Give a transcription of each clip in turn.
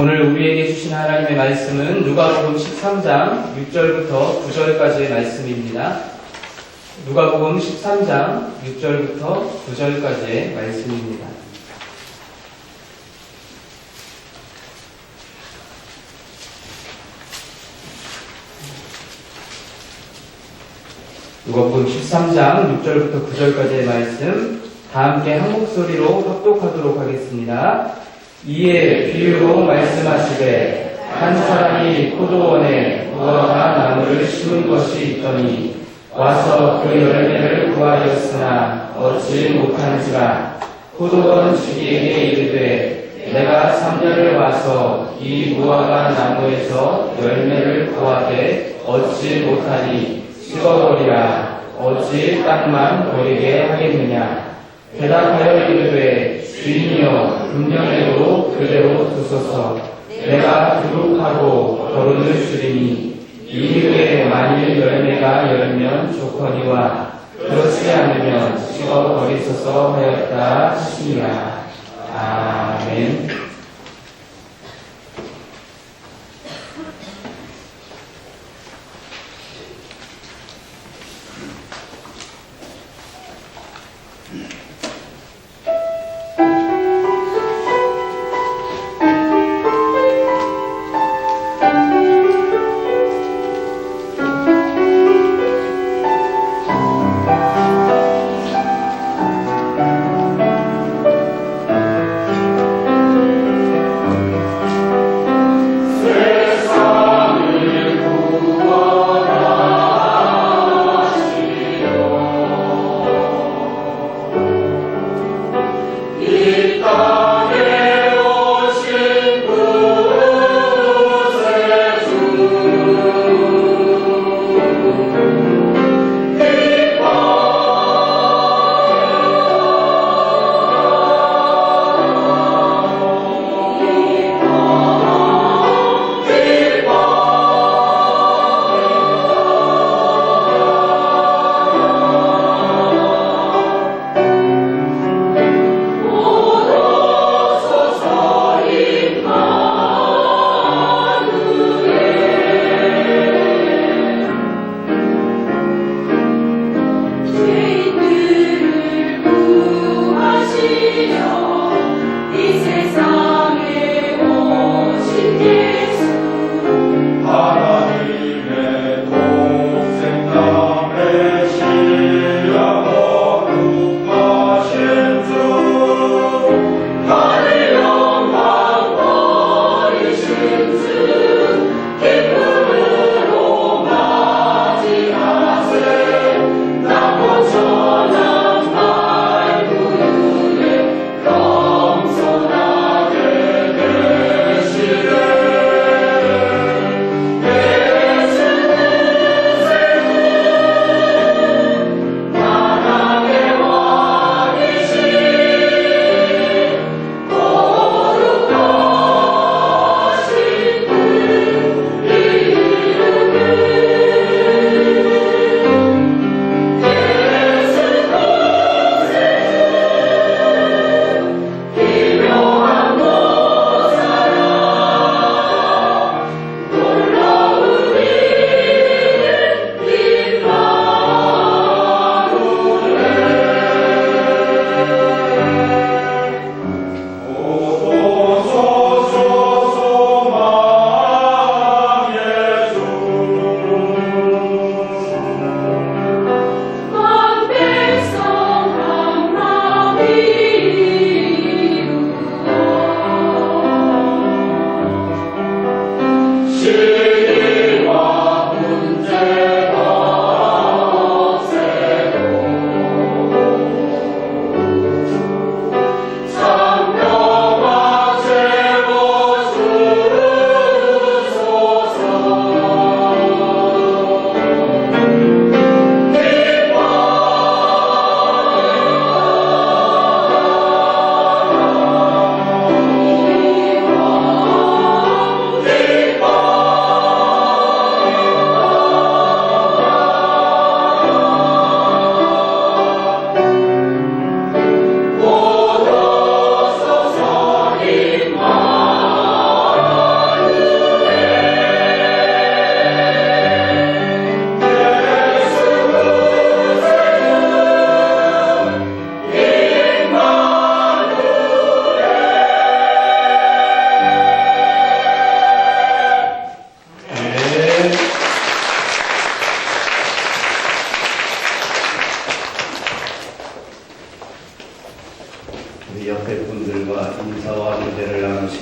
오늘 우리에게 주신 하나님의 말씀은 누가복음 13장 6절부터 9절까지의 말씀입니다. 누가복음 13장 6절부터 9절까지의 말씀입니다. 누가복음 13장 6절부터 9절까지의 말씀 다 함께 한 목소리로 합독하도록 하겠습니다. 이에 비유로 말씀하시되 한 사람이 포도원에 무화과 나무를 심은 것이 있더니 와서 그 열매를 구하였으나 얻지 못한지라. 포도원 주기에게 이르되 내가 3년을 와서 이 무화과 나무에서 열매를 구하되 얻지 못하니 씹어버리라. 어찌 땅만 버리게 하겠느냐. 대답하여 이르되 주인이여 금년에도 그대로 두소서. 내가 두룩하고 거름을 줄이니 이후에 만일 열매가 열면 좋거니와 그렇지 않으면 씹어버리소서 하였다 하시니라. 아멘.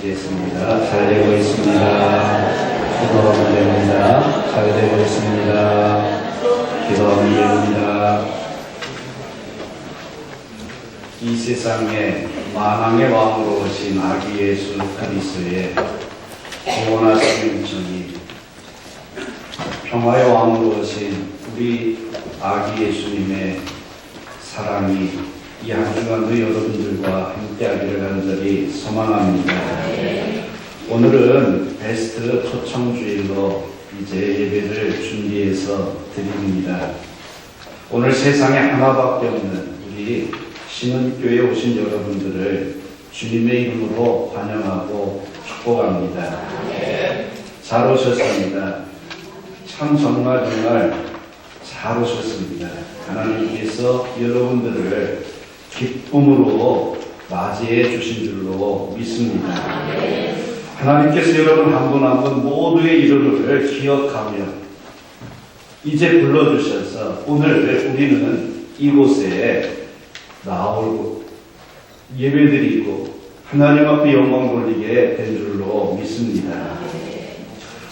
됐습니다. 잘 되고 있습니다. 기도하면 됩니다. 잘 되고 있습니다. 기도하면 됩니다. 이 세상에 만왕의 왕으로 오신 아기 예수 그리스도의 구원하신 정이, 평화의 왕으로 오신 우리 아기 예수님의 사랑이 이 한 주간도 여러분들과 함께하기를 간절히 소망합니다. 오늘은 베스트 초청주일로 이제 예배를 준비해서 드립니다. 오늘 세상에 하나밖에 없는 우리 신은교회에 오신 여러분들을 주님의 이름으로 환영하고 축복합니다. 잘 오셨습니다. 참 정말 잘 오셨습니다. 하나님께서 여러분들을 기쁨으로 맞이해 주신 줄로 믿습니다. 하나님께서 여러분 한 분 한 분 모두의 이름을 기억하며 이제 불러주셔서 오늘 우리는 이곳에 나오고 예배드리고 하나님 앞에 영광 돌리게 된 줄로 믿습니다.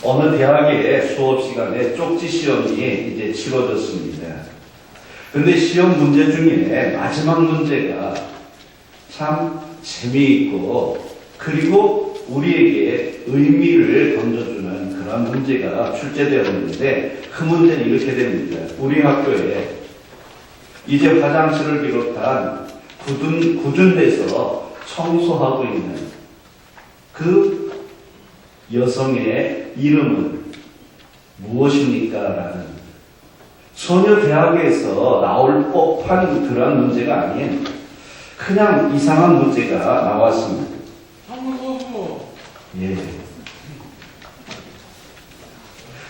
어느 대학의 수업 시간에 쪽지 시험이 이제 치러졌습니다. 근데 시험 문제 중에 마지막 문제가 참 재미있고 그리고 우리에게 의미를 던져주는 그런 문제가 출제되었는데 그 문제는 이렇게 됩니다. 우리 학교에 이제 화장실을 비롯한 굳은 데서 청소하고 있는 그 여성의 이름은 무엇입니까? 라는 전혀 대학에서 나올 법한 그런 문제가 아닌 그냥 이상한 문제가 나왔습니다. 예.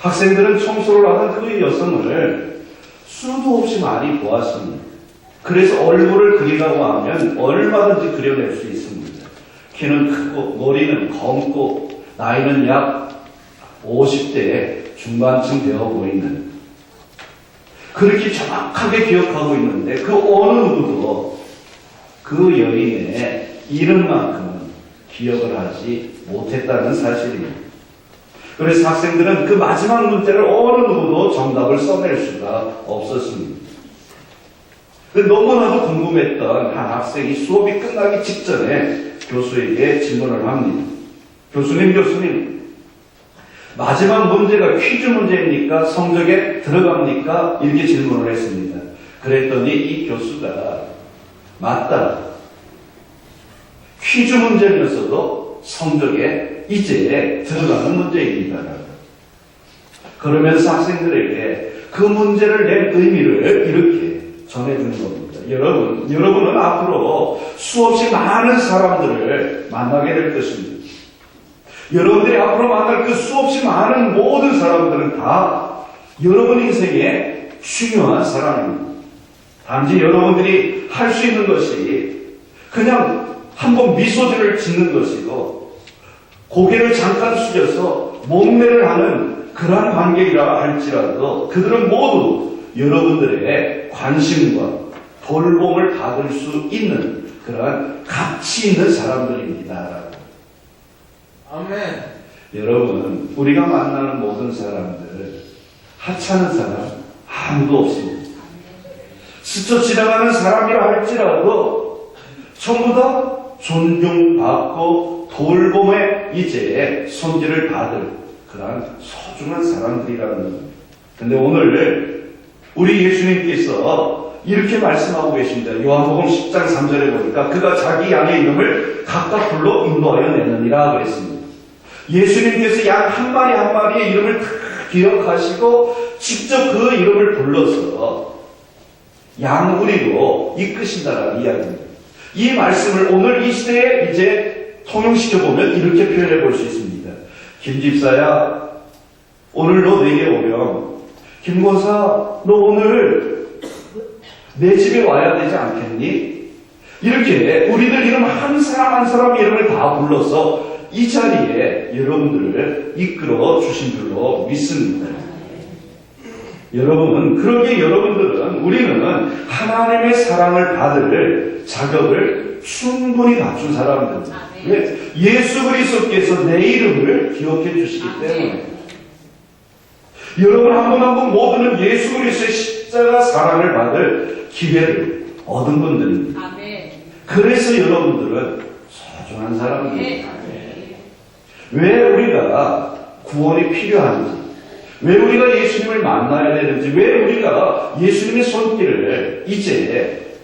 학생들은 청소를 하는 그 여성을 수도 없이 많이 보았습니다. 그래서 얼굴을 그리라고 하면 얼마든지 그려낼 수 있습니다. 키는 크고 머리는 검고 나이는 약 50대 중반쯤 되어 보이는, 그렇게 정확하게 기억하고 있는데 그 어느 누구도 그 여인의 이름만큼은 기억을 하지 못했다는 사실입니다. 그래서 학생들은 그 마지막 문제를 어느 누구도 정답을 써낼 수가 없었습니다. 너무나도 궁금했던 한 학생이 수업이 끝나기 직전에 교수에게 질문을 합니다. 교수님, 마지막 문제가 퀴즈 문제입니까? 성적에 들어갑니까? 이렇게 질문을 했습니다. 그랬더니 이 교수가 맞다. 퀴즈 문제면서도 성적에 이제 들어가는 문제입니다. 그러면서 학생들에게 그 문제를 낸 의미를 이렇게 전해주는 겁니다. 여러분은 앞으로 수없이 많은 사람들을 만나게 될 것입니다. 여러분들이 앞으로 만날 그 수없이 많은 모든 사람들은 다 여러분 인생의 중요한 사람입니다. 단지 여러분들이 할 수 있는 것이 그냥 한번 미소지를 짓는 것이고 고개를 잠깐 숙여서 목례를 하는 그러한 관계이라 할지라도 그들은 모두 여러분들의 관심과 돌봄을 받을 수 있는 그러한 가치 있는 사람들입니다. 아멘. 여러분, 우리가 만나는 모든 사람들 하찮은 사람 아무도 없습니다. 스쳐 지나가는 사람이라 할지라도 전부 다 존중받고 돌봄에 이제 손길을 받을 그러한 소중한 사람들이라는 겁니다. 근데 오늘 우리 예수님께서 이렇게 말씀하고 계십니다. 요한복음 10장 3절에 보니까 그가 자기 양의 이름을 각각 불러 인도하여 내느니라 그랬습니다. 예수님께서 양 한 마리 한 마리의 이름을 다 기억하시고 직접 그 이름을 불러서 양우리로 이끄신다라는 이야기입니다. 이 말씀을 오늘 이 시대에 이제 통용시켜보면 이렇게 표현해 볼 수 있습니다. 김 집사야, 오늘 너 내게 오렴. 김 권사, 너 오늘 내 집에 와야 되지 않겠니? 이렇게 우리들 이름 한 사람 한 사람 이름을 다 불러서 이 자리에 여러분들을 이끌어 주신 줄로 믿습니다. 여러분, 그러기에 여러분들은 우리는 하나님의 사랑을 받을 자격을 것을 충분히 갖춘 사람들. 왜? 예수 그리스도께서 내 이름을 기억해 주시기 때문에. 여러분 한 분 한 분 모두는 예수 그리스도의 십자가 사랑을 받을 기회를 얻은 분들입니다. 그래서 여러분들은 소중한 사람들입니다. 왜 우리가 구원이 필요한지, 왜 우리가 예수님을 만나야 되는지, 왜 우리가 예수님의 손길을 이제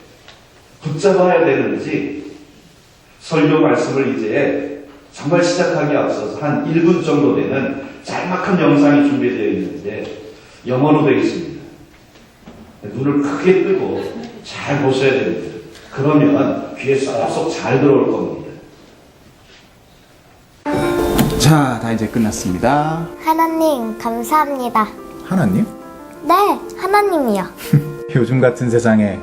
붙잡아야 되는지 설교 말씀을 이제 정말 시작하기 앞서서 한 1분 정도 되는 짤막한 영상이 준비되어 있는데 영어로 되어 있습니다. 눈을 크게 뜨고 잘 보셔야 됩니다. 그러면 귀에 쏙쏙 잘 들어올 겁니다. 자, 다 이제 끝났습니다. 하나님, 감사합니다. 하나님? 네, 하나님이요. 요즘 같은 세상에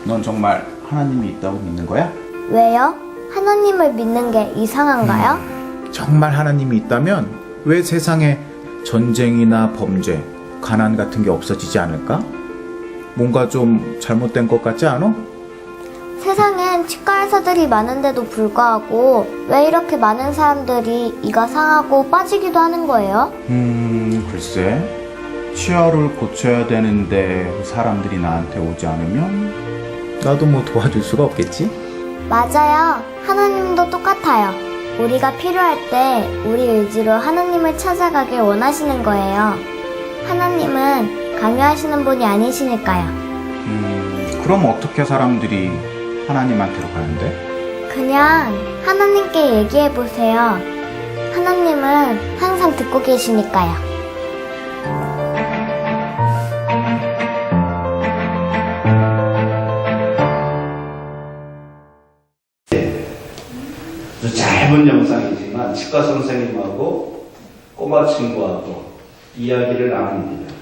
넌 정말 하나님이 있다고 믿는 거야? 왜요? 하나님을 믿는 게 이상한가요? 정말 하나님이 있다면 왜 세상에 전쟁이나 범죄, 가난 같은 게 없어지지 않을까? 뭔가 좀 잘못된 것 같지 않아? 세상엔 치과 의사들이 많은데도 불구하고 왜 이렇게 많은 사람들이 이가 상하고 빠지기도 하는 거예요? 글쎄. 치아를 고쳐야 되는데 사람들이 나한테 오지 않으면 나도 뭐 도와줄 수가 없겠지? 맞아요. 하나님도 똑같아요. 우리가 필요할 때 우리 의지로 하나님을 찾아가길 원하시는 거예요. 하나님은 강요하시는 분이 아니시니까요. 그럼 어떻게 사람들이 하나님한테로 가는데? 그냥 하나님께 얘기해보세요. 하나님은 항상 듣고 계시니까요. 아주 짧은 영상이지만 치과 선생님하고 꼬마 친구하고 이야기를 나눕니다.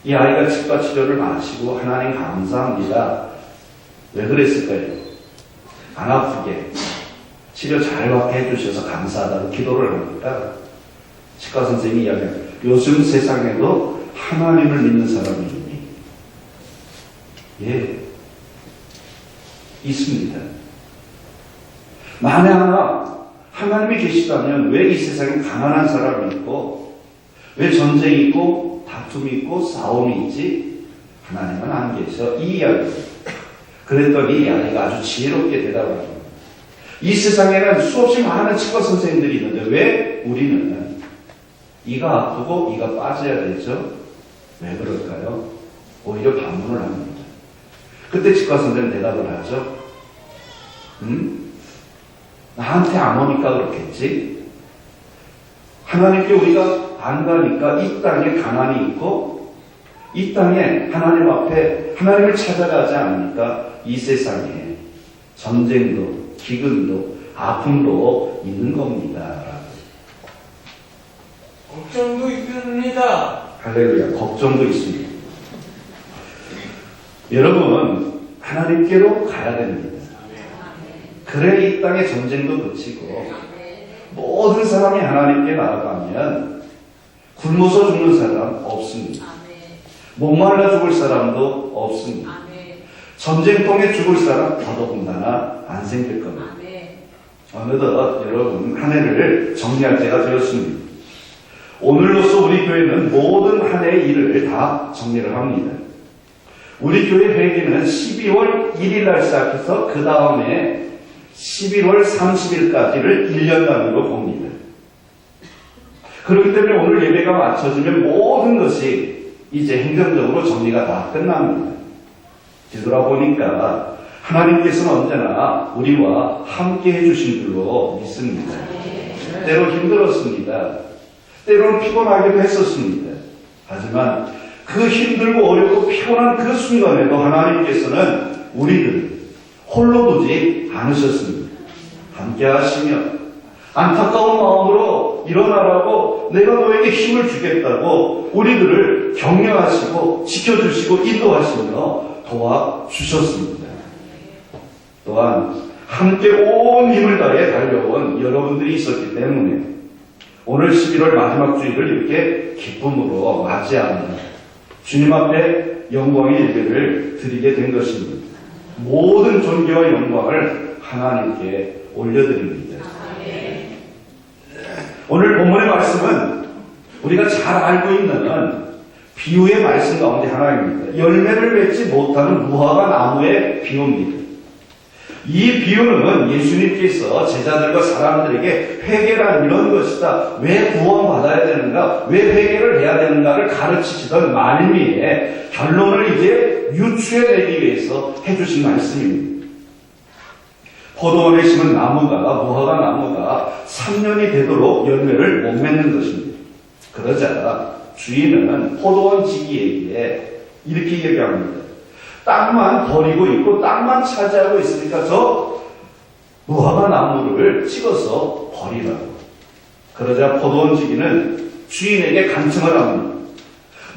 이 아이가 치과 치료를 마치고 하나님 감사합니다. 왜 그랬을까요? 안 아프게 치료 잘 받게 해주셔서 감사하다고 기도를 합니다. 치과 선생님이 이야기합니다. 요즘 세상에도 하나님을 믿는 사람이 있니? 예, 있습니다. 만에 하나 하나님이 계시다면 왜 이 세상에 가난한 사람이 있고 왜 전쟁이 있고 다툼이 있고 싸움이 있지? 하나님은 안 계셔. 이 이야기. 그랬더니 이 아이가 아주 지혜롭게 대답합니다. 이 세상에는 수없이 많은 치과 선생님들이 있는데 왜 우리는 이가 아프고 이가 빠져야 되죠? 왜 그럴까요? 오히려 반문을 합니다. 그때 치과 선생님 대답을 하죠. 나한테 안 오니까 그렇겠지? 하나님께 우리가 안 가니까 이 땅에 가난이 있고 이 땅에 하나님 앞에 하나님을 찾아가지 않으니까 이 세상에 전쟁도 기근도 아픔도 있는 겁니다. 걱정도 있습니다. 할렐루야. 걱정도 있습니다. 여러분 하나님께로 가야 됩니다. 그래 이 땅의 전쟁도 그치고 모든 사람이 하나님께 나아가면 굶어서 죽는 사람 없습니다. 목말라 죽을 사람도 없습니다. 전쟁통에 죽을 사람 더더군다나 안 생길 겁니다. 어느덧 여러분 한 해를 정리할 때가 되었습니다. 오늘로써 우리 교회는 모든 한 해의 일을 다 정리를 합니다. 우리 교회 회기는 12월 1일 날 시작해서 그 다음에 11월 30일까지를 1년 단위로 봅니다. 그렇기 때문에 오늘 예배가 마쳐지면 모든 것이 이제 행정적으로 정리가 다 끝납니다. 뒤돌아보니까 하나님께서는 언제나 우리와 함께 해주신 줄로 믿습니다. 때로 힘들었습니다. 때로는 피곤하기도 했었습니다. 하지만 그 힘들고 어렵고 피곤한 그 순간에도 하나님께서는 우리를 홀로 두지 않으셨습니다. 함께 하시며 안타까운 마음으로 일어나라고 내가 너에게 힘을 주겠다고 우리들을 격려하시고 지켜주시고 인도하시며 도와주셨습니다. 또한 함께 온 힘을 다해 달려온 여러분들이 있었기 때문에 오늘 11월 마지막 주일을 이렇게 기쁨으로 맞이하며 주님 앞에 영광의 예배를 드리게 된 것입니다. 모든 존귀와 영광을 하나님께 올려드립니다. 오늘 본문의 말씀은 우리가 잘 알고 있는 비유의 말씀 가운데 하나입니다. 열매를 맺지 못하는 무화과 나무의 비유입니다. 이 비유는 예수님께서 제자들과 사람들에게 회개란 이런 것이다, 왜 구원받아야 되는가, 왜 회개를 해야 되는가를 가르치시던 말미에 결론을 이제 유추해내기 위해서 해주신 말씀입니다. 포도원에 심은 나무가, 무화과 나무가 3년이 되도록 열매를 못 맺는 것입니다. 그러자 주인은 포도원 지기에게 이렇게 얘기합니다. 땅만 버리고 있고 땅만 차지하고 있으니까 저 무화과 나무를 찍어서 버리라고. 그러자 포도원 지기는 주인에게 간청을 합니다.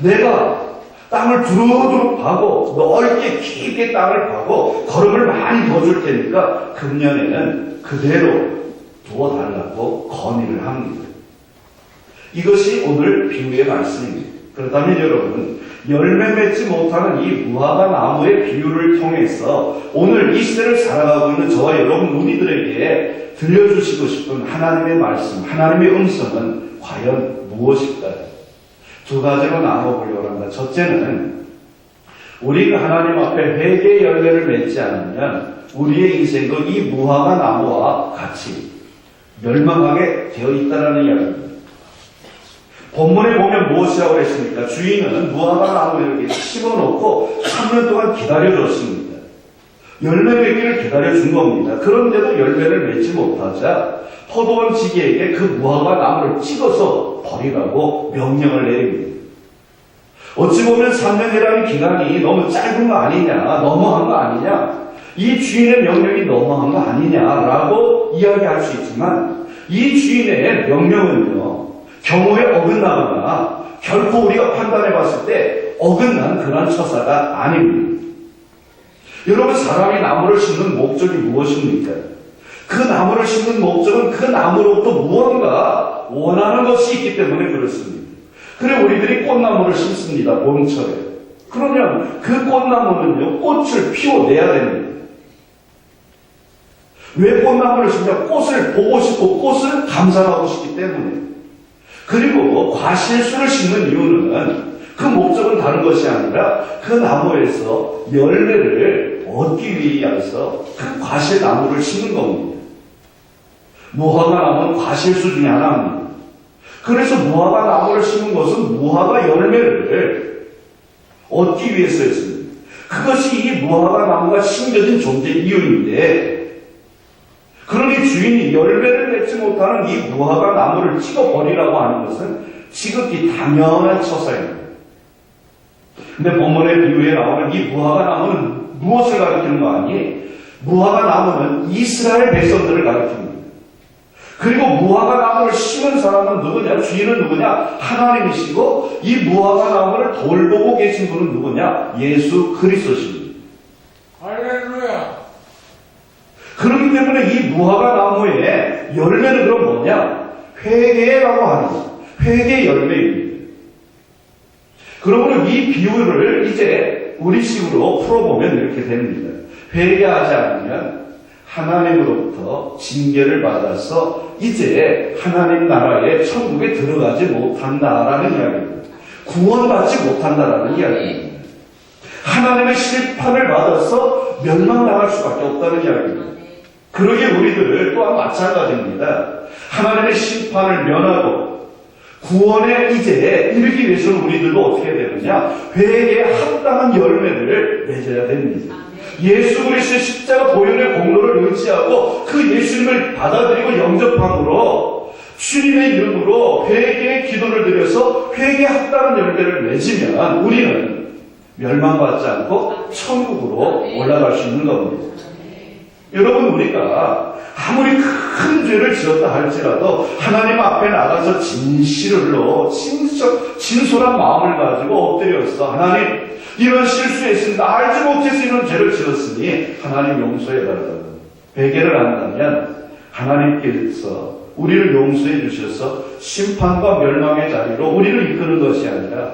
내가 땅을 두루두루 파고 넓게 깊게 땅을 파고 거름을 많이 더 줄 테니까 금년에는 그대로 두어달라고 건의를 합니다. 이것이 오늘 비유의 말씀입니다. 그렇다면 여러분, 열매 맺지 못하는 이 무화과 나무의 비유를 통해서 오늘 이 시대를 살아가고 있는 저와 여러분 우리들에게 들려주시고 싶은 하나님의 말씀, 하나님의 음성은 과연 무엇일까요? 두 가지로 나눠보려고 합니다. 첫째는 우리가 하나님 앞에 회개의 열매를 맺지 않으면 우리의 인생도 이 무화과 나무와 같이 멸망하게 되어 있다는 이야기입니다. 본문에 보면 무엇이라고 했습니까? 주인은 무화과 나무를 이렇게 심어놓고 3년 동안 기다려줬습니다. 열매 맺기를 기다려준 겁니다. 그런데도 열매를 맺지 못하자 포도원 지기에게 그 무화과 나무를 찍어서 버리라고 명령을 내립니다. 어찌 보면 3년이라는 기간이 너무 짧은 거 아니냐, 너무한 거 아니냐, 이 주인의 명령이 너무한 거 아니냐라고 이야기할 수 있지만 이 주인의 명령은요, 경우에 어긋나거나 결코 우리가 판단해 봤을 때 어긋난 그런 처사가 아닙니다. 여러분, 사람이 나무를 심는 목적이 무엇입니까? 그 나무를 심는 목적은 그 나무로부터 무언가 원하는 것이 있기 때문에 그렇습니다. 그래 우리들이 꽃나무를 심습니다. 봄철에. 그러면 그 꽃나무는요, 꽃을 피워내야 됩니다. 왜 꽃나무를 심냐? 꽃을 보고 싶고 꽃을 감상하고 싶기 때문에. 그리고 과실수를 심는 이유는 그 목적은 다른 것이 아니라 그 나무에서 열매를 얻기 위해서 그 과실나무를 심는 겁니다. 무화과 나무는 과실수 중에 하나입니다. 그래서 무화과 나무를 심은 것은 무화과 열매를 얻기 위해서였습니다. 그것이 이 무화과 나무가 심겨진 존재의 이유인데, 그러니 주인이 열매를 맺지 못하는 이 무화과 나무를 찍어버리라고 하는 것은 지극히 당연한 처사입니다. 근데 본문의 비유에 나오는 이 무화과 나무는 무엇을 가리키는 거 아니? 무화과 나무는 이스라엘 백성들을 가리킵니다. 그리고 무화과 나무를 심은 사람은 누구냐? 주인은 누구냐? 하나님이시고 이 무화과 나무를 돌보고 계신 분은 누구냐? 예수 그리스도십니다. 할렐루야. 그렇기 때문에 이 무화과 나무의 열매는 그럼 뭐냐? 회개라고 하는 것. 회개 열매입니다. 그러므로 이 비유를 이제 우리식으로 풀어보면 이렇게 됩니다. 회개하지 않으면 하나님으로부터 징계를 받아서 이제 하나님 나라의 천국에 들어가지 못한다라는 이야기입니다. 구원받지 못한다라는 이야기입니다. 하나님의 심판을 받아서 멸망당할 수밖에 없다는 이야기입니다. 그러기에 우리들 또한 마찬가지입니다. 하나님의 심판을 면하고 구원에 이제 이르기 위해서는 우리들도 어떻게 해야 되느냐? 회개에 합당한 열매를 맺어야 됩니다. 예수 그리스도의 십자가 보혈의 공로를 의지하고 그 예수님을 받아들이고 영접함으로 주님의 이름으로 회개의 기도를 드려서 회개에 합당한 열매를 맺으면 우리는 멸망받지 않고 천국으로 올라갈 수 있는 겁니다. 여러분, 우리가 아무리 큰 죄를 지었다 할지라도 하나님 앞에 나가서 진실로 진솔한 마음을 가지고 엎드려서 하나님, 이런 실수했습니다. 알지 못해서 이런 죄를 지었으니 하나님 용서해달라고 회개를 한다면 하나님께서 우리를 용서해 주셔서 심판과 멸망의 자리로 우리를 이끄는 것이 아니라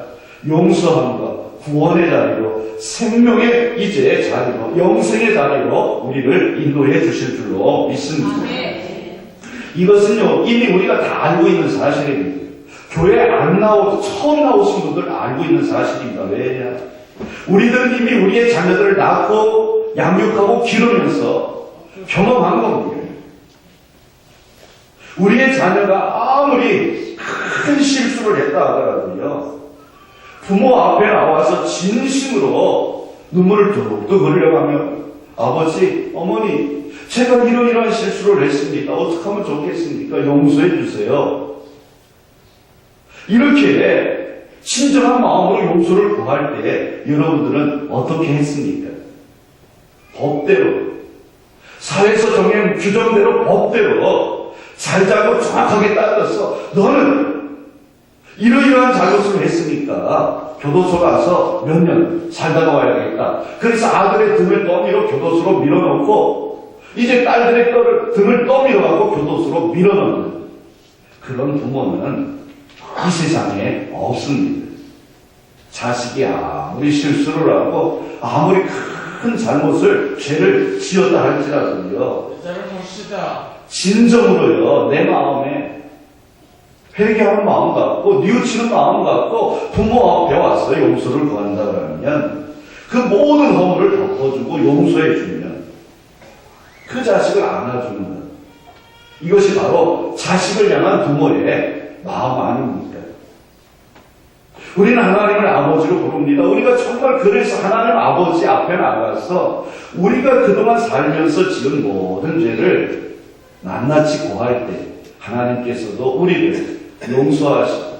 용서함과 구원의 자리로, 생명의 이제 자리로, 영생의 자리로 우리를 인도해 주실 줄로 믿습니다. 이것은요, 이미 우리가 다 알고 있는 사실입니다. 교회 안 처음 나오신 분들 알고 있는 사실입니다. 왜냐? 우리들은 이미 우리의 자녀들을 낳고 양육하고 기르면서 경험한 겁니다. 우리의 자녀가 아무리 큰 실수를 했다 하더라도요, 부모 앞에 나와서 진심으로 눈물을 뚝뚝 흘려가며 아버지, 어머니, 제가 이러이러한 실수를 했습니다. 어떻게 하면 좋겠습니까? 용서해 주세요. 이렇게 진정한 마음으로 용서를 구할 때 여러분들은 어떻게 했습니까? 법대로, 사회에서 정한 규정대로 법대로 잘 잘못 정확하게 따져서 너는 이러이러한 잘못을 했으니까 교도소 가서 몇 년 살다 나와야겠다. 그래서 아들의 등을 떠밀어 교도소로 밀어넣고 이제 딸들의 등을 떠밀어가고 교도소로 밀어넣는 그런 부모는 이 세상에 없습니다. 자식이 아무리 실수를 하고 아무리 큰 죄를 지었다 할지라도요, 잘못이다. 진정으로요, 내 마음에 회개하는 마음 갖고 뉘우치는 마음 갖고 부모 앞에 와서 용서를 구한다 그러면 그 모든 허물을 덮어주고 용서해 주면 그 자식을 안아주는 것, 이것이 바로 자식을 향한 부모의 마음 아닙니까? 우리는 하나님을 아버지로 부릅니다. 우리가 정말 그래서 하나님 아버지 앞에 나가서 우리가 그동안 살면서 지은 모든 죄를 낱낱이 고할 때 하나님께서도 우리를 용서하시고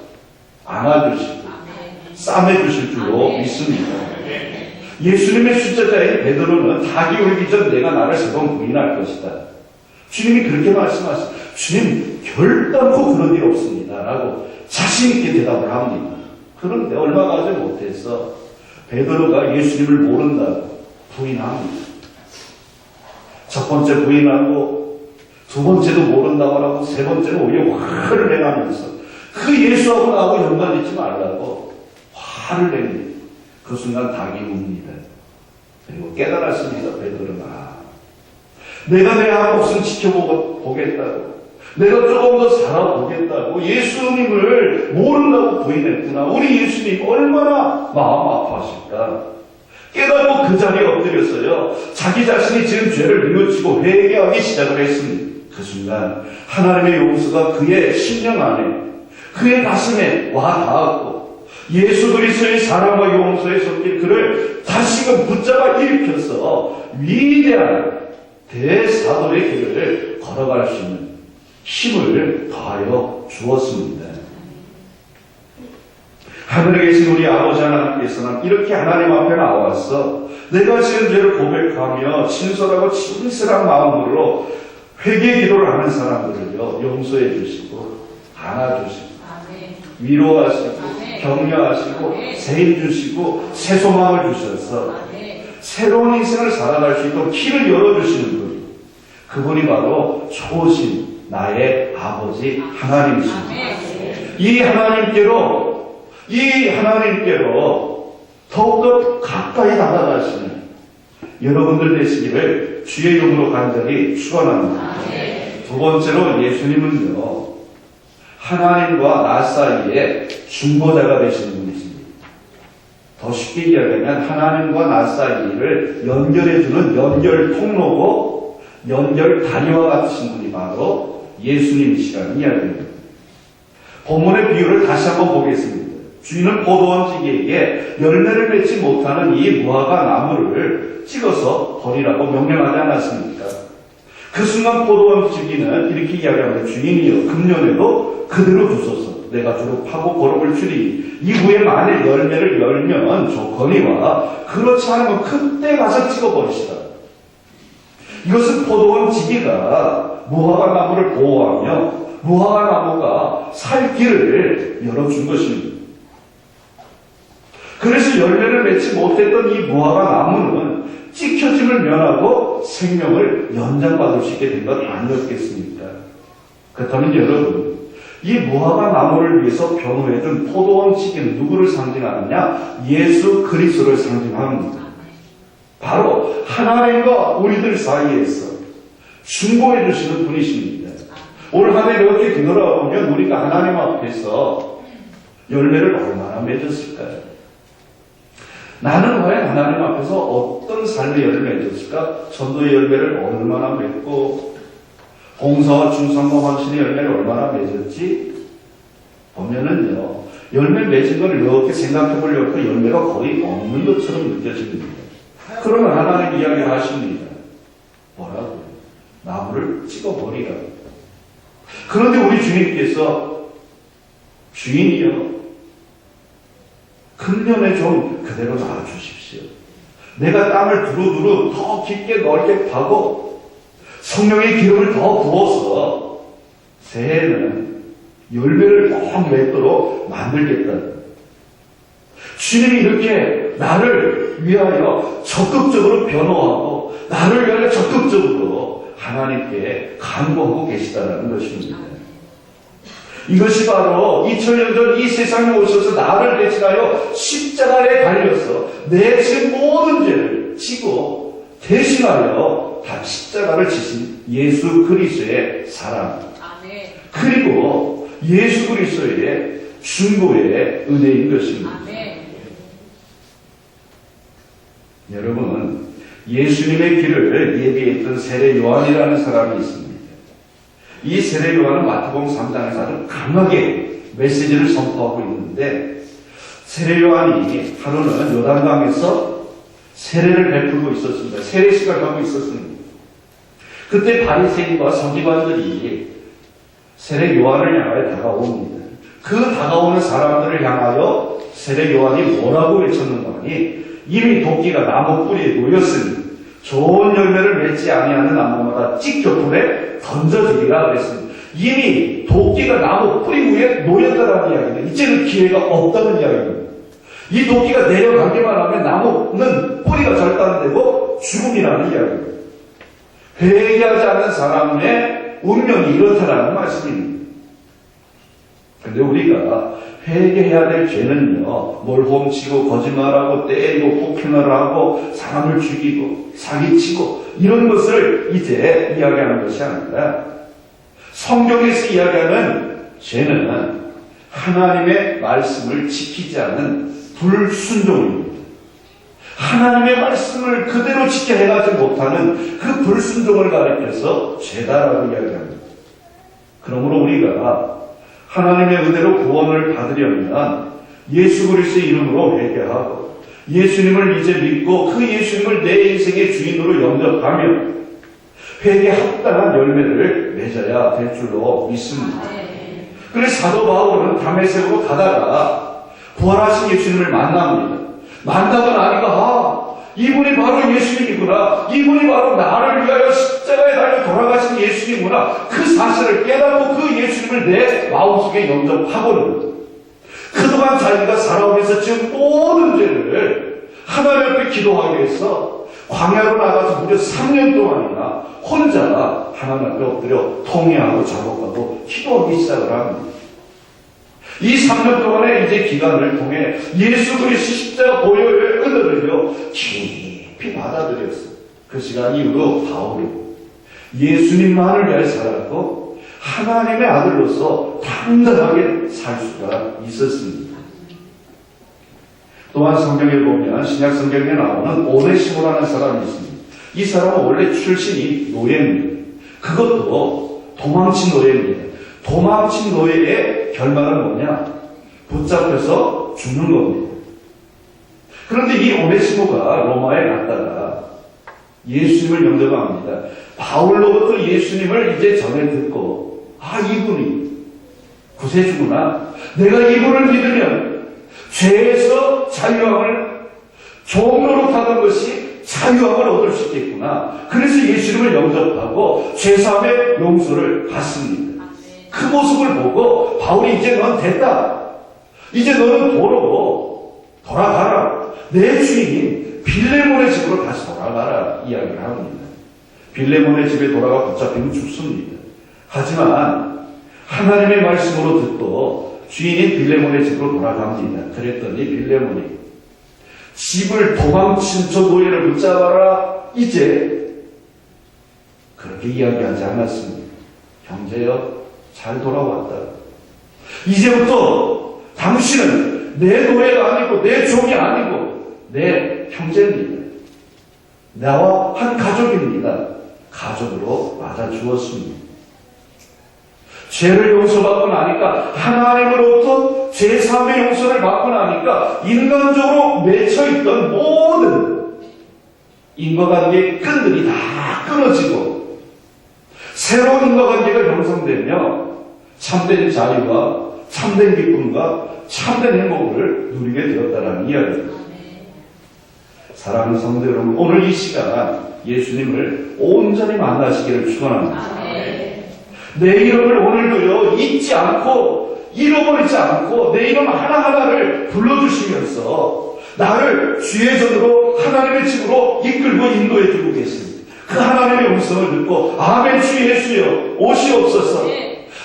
안아주시고 싸매주실 줄로 믿습니다. 예수님의 수제자인 베드로는 닭이 울기 전 내가 나를 3번 부인할 것이다. 주님이 그렇게 말씀하시죠. 주님 결단코 그런 일 없습니다. 라고 자신있게 대답을 합니다. 그런데 얼마 가지 못해서 베드로가 예수님을 모른다고 부인합니다. 첫 번째 부인하고 두 번째도 모른다고 하고 세 번째는 오히려 화를 내가면서 그 예수하고 나하고 연관짓지 말라고 화를 냅니다. 그 순간 닭이 웁니다. 그리고 깨달았습니다. 베드로가 내가 내 한 몫은 지켜보겠다고, 내가 조금 더 살아보겠다고 예수님을 모른다고 부인했구나. 우리 예수님 얼마나 마음 아파하실까. 깨닫고 그 자리에 엎드렸어요. 자기 자신이 지은 죄를 뉘우치고 회개하기 시작을 했습니다. 그 순간 하나님의 용서가 그의 심령 안에, 그의 가슴에 와 닿았고 예수 그리스도의 사랑과 용서의 손길 그를 다시금 붙잡아 일으켜서 위대한 대사도의 길을 걸어갈 수 있는 힘을 더하여 주었습니다. 하늘에 계신 우리 아버지 하나님께서는 이렇게 하나님 앞에 나와서 내가 지은 죄를 고백하며 진솔하고 진실한 마음으로 회개 기도를 하는 사람들을요, 용서해 주시고 안아주시고 위로하시고 격려하시고 세임 주시고 새 소망을 주셔서 새로운 인생을 살아갈 수 있도록 길을 열어주시는 분, 그분이 바로 좋으신 나의 아버지 하나님이십니다. 이 하나님께로 더욱더 가까이 다가가시는 여러분들 되시기를 주의 이름으로 간절히 축원합니다. 두 번째로 예수님은요, 하나님과 나 사이에 중보자가 되시는 분이십니다. 더 쉽게 이야기하면 하나님과 나 사이를 연결해주는 연결 통로고 연결 다리와 같으신 분이 바로 예수님이시라는 이야기입니다. 본문의 비유를 다시 한번 보겠습니다. 주인은 포도원지기에게 열매를 맺지 못하는 이 무화과 나무를 찍어서 버리라고 명령하지 않았습니까? 그 순간 포도원지기는 이렇게 이야기합니다. 주인이여, 금년에도 그대로 두소서. 내가 주로 파고 거름을 추리 이후에 만일 열매를 열면 좋거니와 그렇지 않으면 그때 가서 찍어버리시라. 이것은 포도원지기가 무화과 나무를 보호하며 무화과 나무가 살 길을 열어준 것입니다. 그래서 열매를 맺지 못했던 이 무화과 나무는 찍혀짐을 면하고 생명을 연장받을 수 있게 된 것 아니었겠습니까? 그렇다면 여러분, 이 무화과 나무를 위해서 변호해준 포도원 지기는 누구를 상징하느냐? 예수 그리스도를 상징합니다. 바로 하나님과 우리들 사이에서 중보해 주시는 분이십니다. 올 한 해 이렇게 뒤돌아보면 우리가 하나님 앞에서 열매를 얼마나 맺었을까요? 나는 과연 하나님 앞에서 어떤 삶의 열매를 맺었을까? 전도의 열매를 얼마나 맺고 봉사와 충성과 헌신의 열매를 얼마나 맺었지? 보면은요, 열매 맺은 걸 이렇게 생각해 보려고 열매가 거의 없는 것처럼 느껴집니다. 그러면 하나님 이야기를 하십니다. 뭐라고요? 나무를 찍어버리라. 그런데 우리 주님께서 주인이여, 금년에 좀 그대로 놔주십시오. 내가 땅을 두루두루 더 깊게 넓게 파고 성령의 기름을 더 부어서 새해에는 열매를 꼭 맺도록 만들겠다. 주님이 이렇게 나를 위하여 적극적으로 변호하고 나를 위하여 적극적으로 하나님께 간구하고 계시다는 것입니다. 이것이 바로 2000년 전 이 세상에 오셔서 나를 대신하여 십자가에 달려서 내 지금 모든 죄를 지고 대신하여 다 십자가를 지신 예수 그리스도의 사랑, 아멘. 그리고 예수 그리스도의 중보의 은혜인 것입니다. 아멘. 여러분, 예수님의 길을 예비했던 세례 요한이라는 사람이 있습니다. 이 세례 요한은 마태복음 3장에서 아주 강하게 메시지를 선포하고 있는데, 세례 요한이 하루는 요단강에서 세례를 베풀고 있었습니다. 세례식을 하고 있었습니다. 그때 바리새인과 서기관들이 세례 요한을 향하여 다가옵니다. 그 다가오는 사람들을 향하여 세례 요한이 뭐라고 외쳤는가 하니, 이미 도끼가 나무 뿌리에 놓였으니 좋은 열매를 맺지 아니하는 나무마다 찍혀 불에 던져지리라 그랬습니다. 이미 도끼가 나무 뿌리 위에 놓였다는 이야기입니다. 이제는 기회가 없다는 이야기입니다. 이 도끼가 내려가기만 하면 나무는 뿌리가 절단되고 죽음이라는 이야기입니다. 회개하지 않는 사람의 운명이 이렇다라는 말씀입니다. 근데 우리가 회개해야 될 죄는요, 뭘 훔치고 거짓말하고 때리고 폭행을 하고 사람을 죽이고 사기치고 이런 것을 이제 이야기하는 것이 아니라, 성경에서 이야기하는 죄는 하나님의 말씀을 지키지 않는 불순종입니다. 하나님의 말씀을 그대로 지켜 해가지 못하는 그 불순종을 가리켜서 죄다라고 이야기합니다. 그러므로 우리가 하나님의 은혜로 구원을 받으려면 예수 그리스도의 이름으로 회개하고 예수님을 이제 믿고 그 예수님을 내 인생의 주인으로 영접하며 회개에 합당한 열매를 맺어야 될 줄로 믿습니다. 그래서 사도 바울은 다메섹으로 가다가 부활하신 예수님을 만납니다. 만나고 나니까 이분이 바로 예수님이구나. 이분이 바로 나를 위하여 십자가에 달려 돌아가신 예수님이구나. 그 사실을 깨닫고 그 예수님을 내 마음속에 영접하고는 그동안 자기가 살아오면서 지금 모든 죄를 하나님 앞에 기도하기 위해서 광야로 나가서 무려 3년 동안이나 혼자 하나님 앞에 엎드려 통회하고 작업하고 기도하기 시작을 합니다. 이 3년 동안의 이제 기간을 통해 예수 그리스도 십자가 보혈의 은혜를요 깊이 받아들였어요. 그 시간 이후로 바울이 예수님만을 위하여 살았고 하나님의 아들로서 당당하게 살 수가 있었습니다. 또한 성경에 보면 신약 성경에 나오는 오네시모라는 사람이 있습니다. 이 사람은 원래 출신이 노예입니다. 그것도 도망친 노예입니다. 도망친 노예의 결말은 뭐냐? 붙잡혀서 죽는 겁니다. 그런데 이 오네시모가 로마에 갔다가 예수님을 영접합니다. 바울로부터 예수님을 이제 전해 듣고, 이분이 구세주구나. 내가 이분을 믿으면 죄에서 자유함을 종로로 타던 것이 자유함을 얻을 수 있겠구나. 그래서 예수님을 영접하고 죄사함의 용서를 받습니다. 그 모습을 보고 바울이 이제 넌 됐다. 이제 너는 도로 돌아가라. 내 주인인 빌레몬의 집으로 다시 돌아가라 이야기를 합니다. 빌레몬의 집에 돌아가 붙잡히면 죽습니다. 하지만 하나님의 말씀으로 듣고 주인인 빌레몬의 집으로 돌아갑니다. 그랬더니 빌레몬이 집을 도망친 저 노예를 붙잡아라. 이제 그렇게 이야기하지 않았습니다. 형제여, 잘 돌아왔다. 이제부터 당신은 내 노예가 아니고 내 종이 아니고 내 형제입니다. 나와 한 가족입니다. 가족으로 맞아주었습니다. 죄를 용서받고 나니까 하나님으로부터 제3의 용서를 받고 나니까 인간적으로 맺혀있던 모든 인과관계의 끈들이 다 끊어지고 새로운 인과관계가 형성되며 참된 자유와 참된 기쁨과 참된 행복을 누리게 되었다는 이야기입니다. 사랑하는 성도 여러분, 오늘 이 시간 예수님을 온전히 만나시기를 축원합니다. 내 이름을 오늘도요 잊지 않고 잃어버리지 않고 내 이름 하나하나를 불러주시면서 나를 주의 전으로 하나님의 집으로 이끌고 인도해주고 계십니다. 그 하나님의 음성을 듣고 아멘 주 예수여 오시옵소서.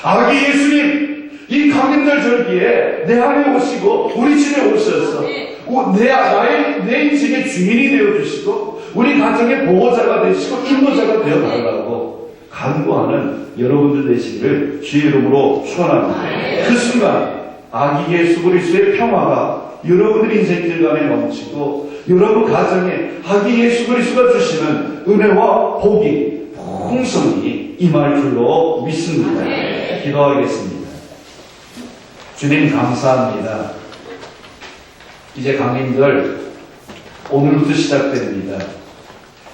아기 예수님 이 강림절 절기에 내 안에 오시고 우리 집에 오셔서 내 인생의 주인이 되어주시고 우리 가정의 보호자가 되시고 인도자가 되어달라고 간구하는 여러분들 되시기를 주의 이름으로 축원합니다. 그 순간 아기 예수 그리스도의 평화가 여러분들 인생길 간에 넘치고 여러분 가정에 아기 예수 그리스도가 주시는 은혜와 복이 풍성히 임할 줄로 믿습니다. 기도하겠습니다. 주님 감사합니다. 이제 강림절 오늘부터 시작됩니다.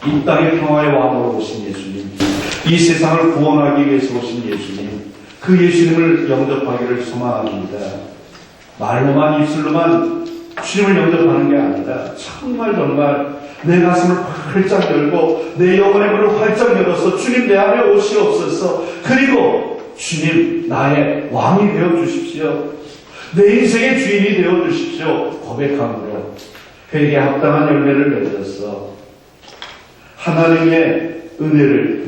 이 땅의 평화의 왕으로 오신 예수님, 이 세상을 구원하기 위해서 오신 예수님, 그 예수님을 영접하기를 소망합니다. 말로만 입술로만 주님을 영접하는 게 아니라 정말 내 가슴을 활짝 열고 내 영혼의 문을 활짝 열어서 주님 내 안에 오시옵소서. 그리고 주님 나의 왕이 되어주십시오. 내 인생의 주인이 되어주십시오. 고백함으로 회개에 합당한 열매를 맺어서 하나님의 은혜를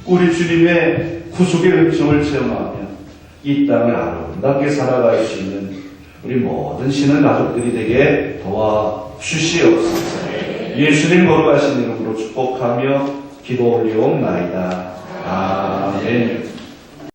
우리 주님의 구속의 은총을 체험하며 이 땅을 아름답게 살아갈 수 있는 우리 모든 신은 가족들이 되게 도와주시옵소서. 예수님 거룩하신 이름으로 축복하며 기도 올리옵나이다. 아멘.